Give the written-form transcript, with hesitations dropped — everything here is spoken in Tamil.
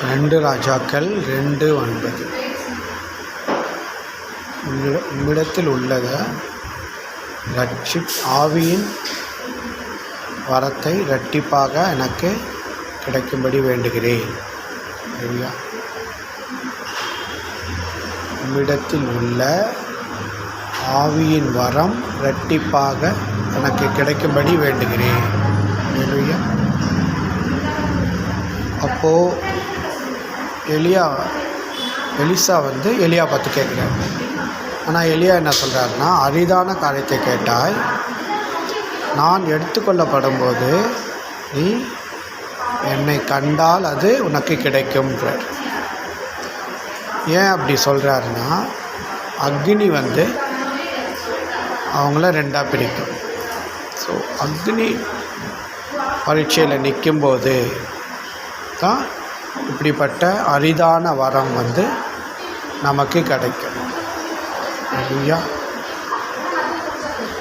2 ராஜாக்கள் 2:9. உம்மிடத்தில் உள்ளத ஆவியின் வரத்தை இரட்டிப்பாக எனக்கு கிடைக்கும்படி வேண்டுகிறேன். சரியா? உம்மிடத்தில் உள்ள ஆவியின் வரம் இரட்டிப்பாக எனக்கு கிடைக்கும்படி வேண்டுகிறேன். சரியா? அப்போது எலிசா எலியா பார்த்து கேட்குறாரு. ஆனால் எலியா என்ன சொல்கிறாருன்னா, அரிதான காரியத்தை கேட்டாய், நான் எடுத்துக்கொள்ளப்படும்-போது நீ என்னை கண்டால் அது உனக்கு கிடைக்கும்ன்றார். ஏன் அப்படி சொல்கிறாருன்னா, அக்னி அவங்கள 2ஆக பிரிக்கும். ஸோ அக்னி பரீட்சையில் நிற்கும்போது தான் இப்படிப்பட்ட அரிதான வரம் நமக்கு கிடைக்கும். இல்லையா?